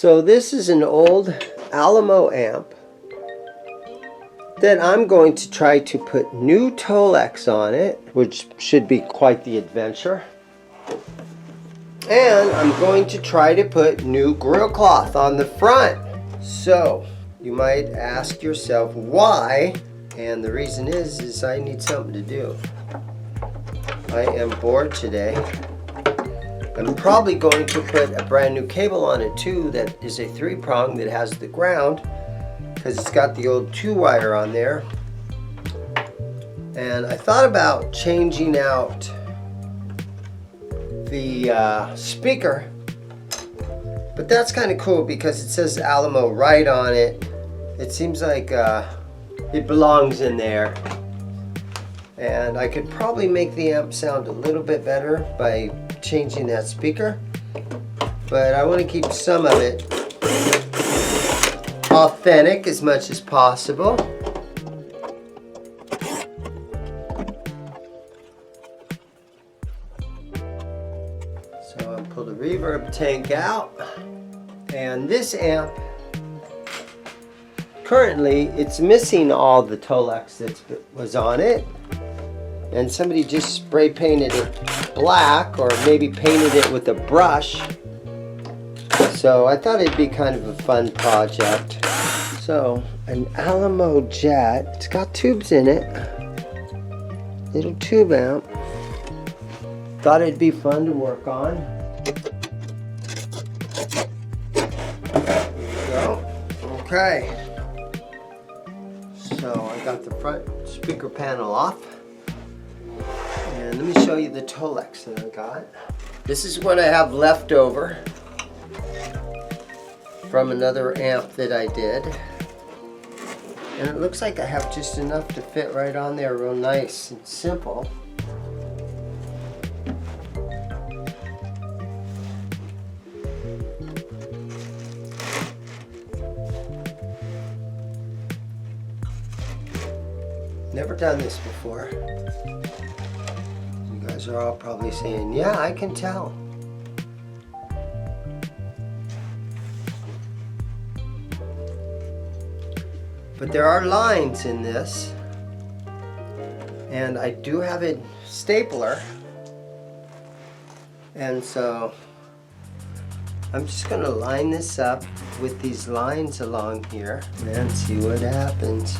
So this is an old Alamo amp that I'm going to try to put new Tolex on it, which should be quite the adventure. And I'm going to try to put new grill cloth on the front. So you might ask yourself why, and the reason is I need something to do. I am bored today. I'm probably going to put a brand new cable on it too that is a 3-prong that has the ground, because it's got the old 2-wire on there. And I thought about changing out the speaker, but that's kind of cool because it says Alamo right on it. It seems like it belongs in there. And I could probably make the amp sound a little bit better by changing that speaker, but I want to keep some of it authentic as much as possible. So I'll pull the reverb tank out, and this amp currently it's missing all the Tolex that was on it. And somebody just spray painted it black, or maybe painted it with a brush. So I thought it'd be kind of a fun project. So an Alamo Jet, it's got tubes in it, little tube amp. Thought it'd be fun to work on. There we go. Okay. So I got the front speaker panel off. And let me show you the Tolex that I got. This is what I have left over from another amp that I did. And it looks like I have just enough to fit right on there, real nice and simple. Never done this before. You guys are all probably saying, yeah, I can tell. But there are lines in this, and I do have a stapler, and so I'm just going to line this up with these lines along here and see what happens.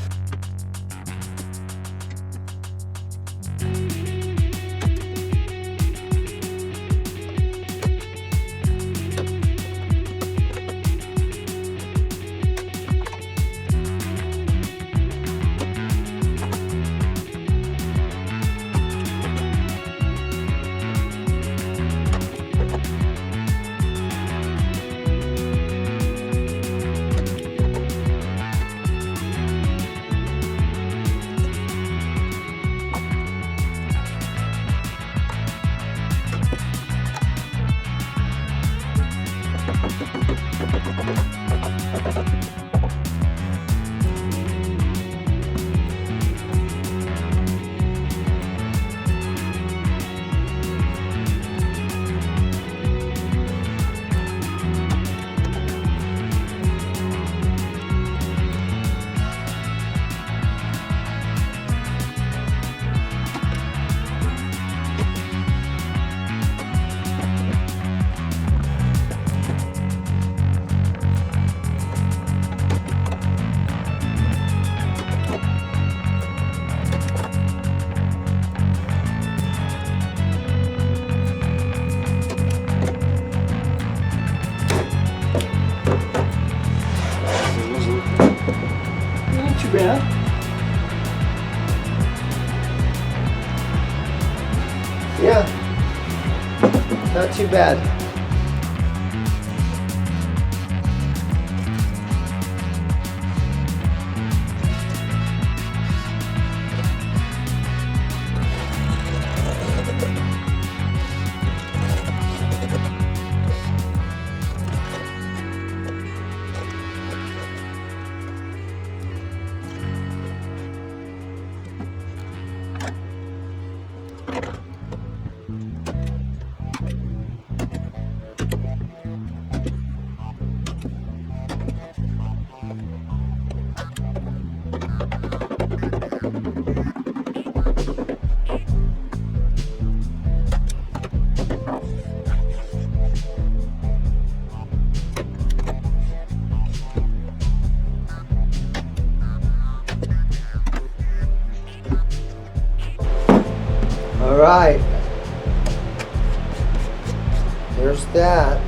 Yeah, not too bad. there's that.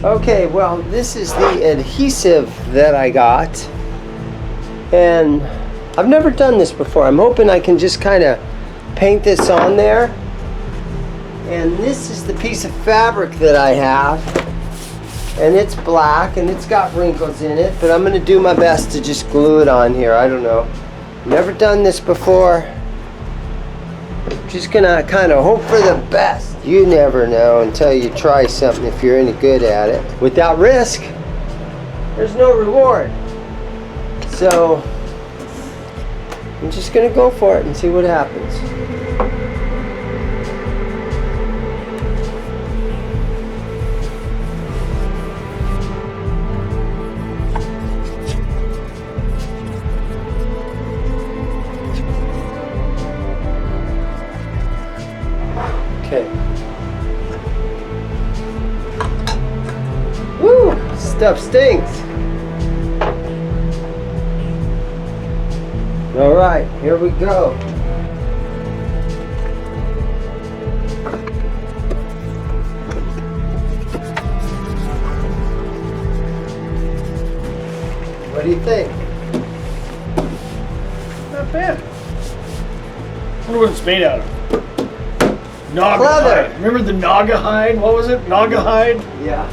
Okay, well, this is the adhesive that I got, and I've never done this before. I'm hoping I can just kind of paint this on there. And this is the piece of fabric that I have, and it's black and it's got wrinkles in it, but I'm going to do my best to just glue it on here. I don't know. Never done this before. Just gonna kind of hope for the best. You never know until you try something if you're any good at it. Without risk, there's no reward. So I'm just gonna go for it and see what happens. Okay. Woo! Stuff stinks. All right, here we go. What do you think? Not bad. I wonder what it's made out of. Naga Leather. hide. Remember the Naga hide? What was it? Naga hide? Yeah.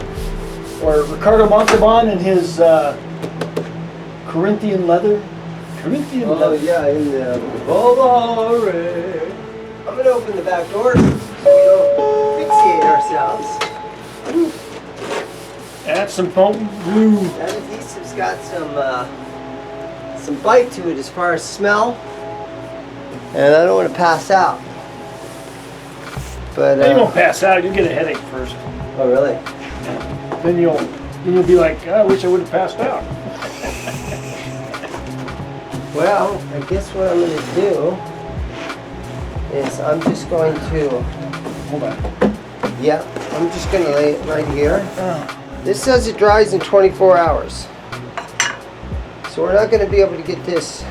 Or Ricardo Montalban and his Corinthian leather? Corinthian leather. Yeah, in the Volare. I'm gonna open the back door so we don't asphyxiate ourselves. Add some potent glue. That adhesive's got some bite to it as far as smell, and I don't want to pass out. But You won't pass out. You'll get a headache first. oh really? Then you'll be like, I wish I would have passed out. Well, I guess what I'm going to do is I'm just going to, Hold on. yeah, I'm just going to lay it right here. This says it dries in 24 hours. So we're not going to be able to get this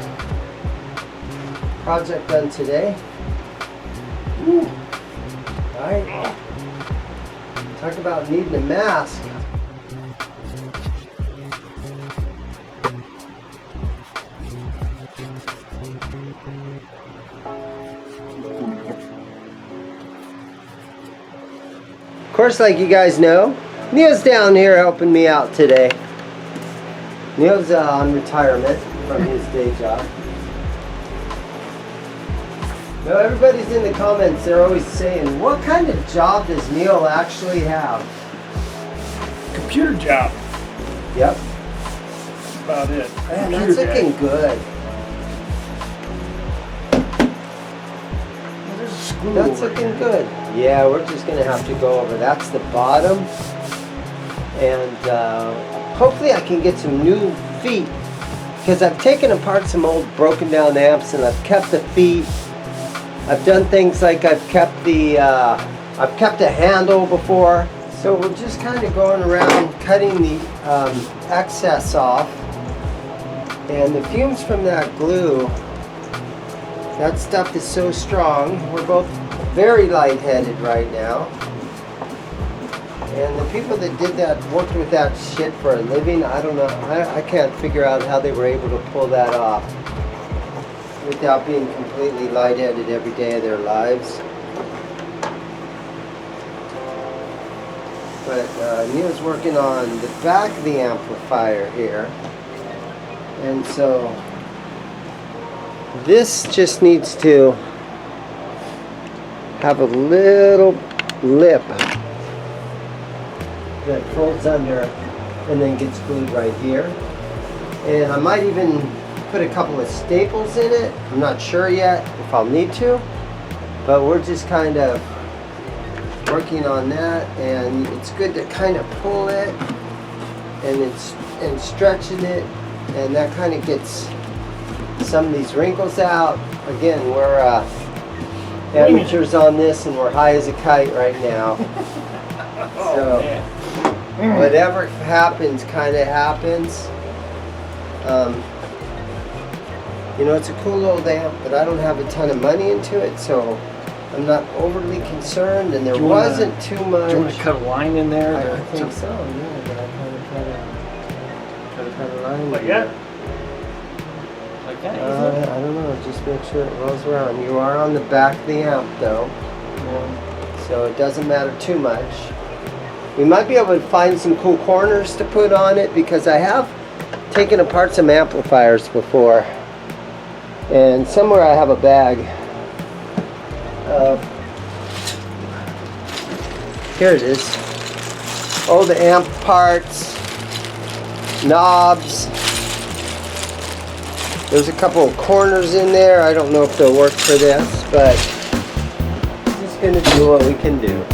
project done today. Woo. Right? Talk about needing a mask. Of course, like you guys know, Neil's down here helping me out today. Neil's on retirement from his day job. No, everybody's in the comments, they're always saying, what kind of job does Neil actually have? Computer job. Yep. That's about it. Man, Computer that's looking guy. good. Well, there's a screw That's over looking here. good. Yeah, we're just going to have to go over. That's the bottom. And hopefully I can get some new feet. Because I've taken apart some old broken down amps and I've kept the feet. I've done things like I've kept a handle before. So we're just kind of going around cutting the excess off. And the fumes from that glue, that stuff is so strong. We're both very lightheaded right now. And the people that did that, worked with that shit for a living, I don't know, I can't figure out how they were able to pull that off without being completely lightheaded every day of their lives. But Neil's working on the back of the amplifier here. And so this just needs to have a little lip that folds under and then gets glued right here. And I might even put a couple of staples in it. I'm not sure yet if I'll need to, but we're just kind of working on that. And it's good to kind of pull it and stretching it, and that kind of gets some of these wrinkles out. Again, we're Amateurs on this, and we're high as a kite right now. So whatever happens, kind of happens. You know, it's a cool little amp, but I don't have a ton of money into it, so I'm not overly concerned, and there wasn't too much. Do you want to cut a line in there? I think so, yeah, but I kind of cut a line. Like that? Like that? I don't know, just make sure it rolls around. You are on the back of the amp, though, so it doesn't matter too much. We might be able to find some cool corners to put on it, because I have taken apart some amplifiers before, and somewhere I have a bag of, here it is, all the amp parts, knobs. There's a couple of corners in there. I don't know if they'll work for this, but I'm just gonna do what we can do.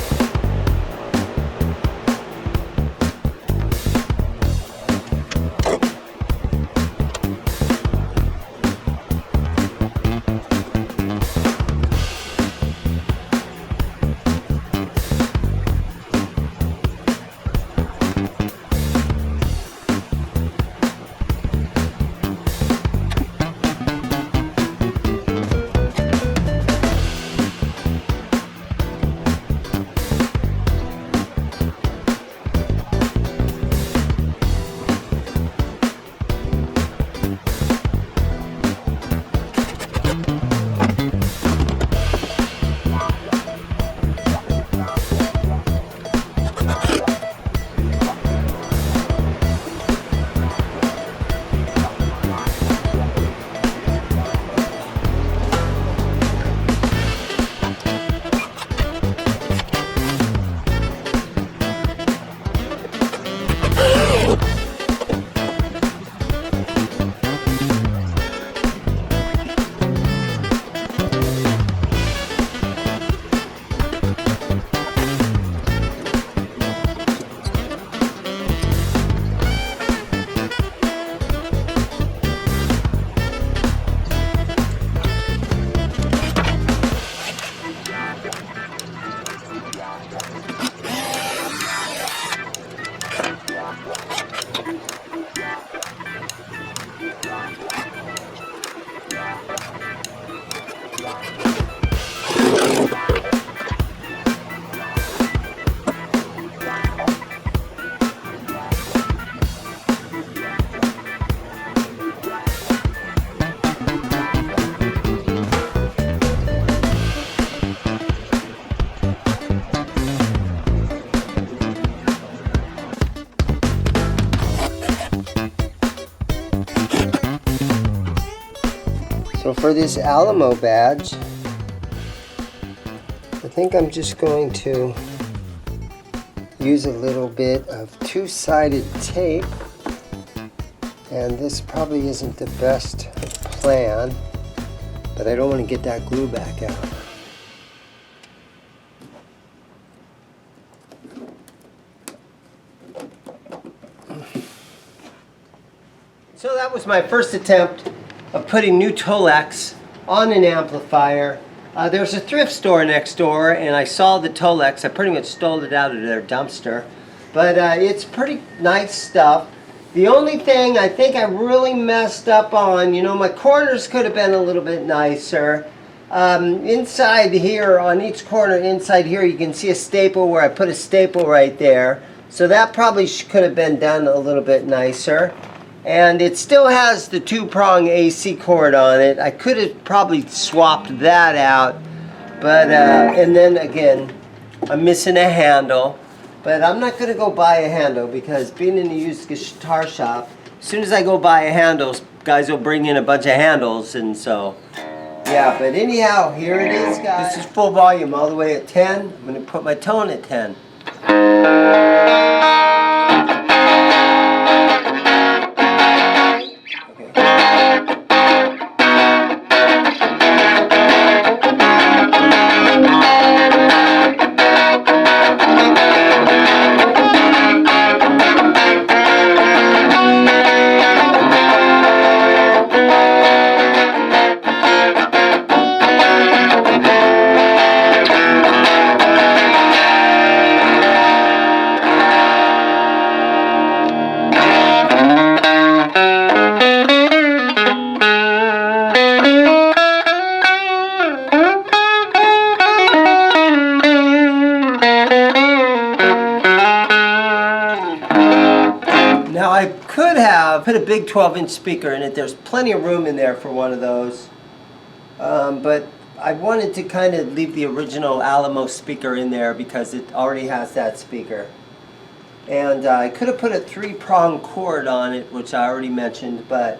So for this Alamo badge, I think I'm just going to use a little bit of two-sided tape, and this probably isn't the best plan, but I don't want to get that glue back out. So that was my first attempt of putting new Tolex on an amplifier. There's a thrift store next door, and I saw the Tolex. I pretty much stole it out of their dumpster, but it's pretty nice stuff. The only thing I think I really messed up on, you know, my corners could have been a little bit nicer. Inside here, on each corner inside here, you can see a staple where I put a staple right there. So that probably could have been done a little bit nicer. And it still has the two-prong AC cord on it. I could have probably swapped that out, but and then again, I'm missing a handle. But I'm not going to go buy a handle, because being in a used guitar shop, as soon as I go buy a handle, guys will bring in a bunch of handles, and so yeah. But anyhow, here it is, guys. This is full volume all the way at 10. I'm going to put my tone at 10. could have put a big 12-inch speaker in it. There's plenty of room in there for one of those. But I wanted to kind of leave the original Alamo speaker in there because it already has that speaker. And I could have put a 3-prong cord on it, which I already mentioned, but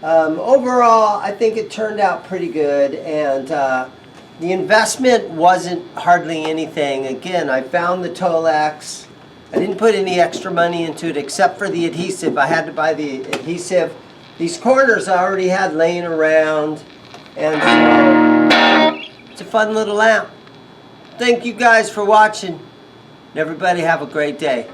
overall I think it turned out pretty good, and the investment wasn't hardly anything. Again, I found the Tolex. I didn't put any extra money into it except for the adhesive. I had to buy the adhesive. These corners I already had laying around, and so it's a fun little amp. Thank you guys for watching, and everybody have a great day.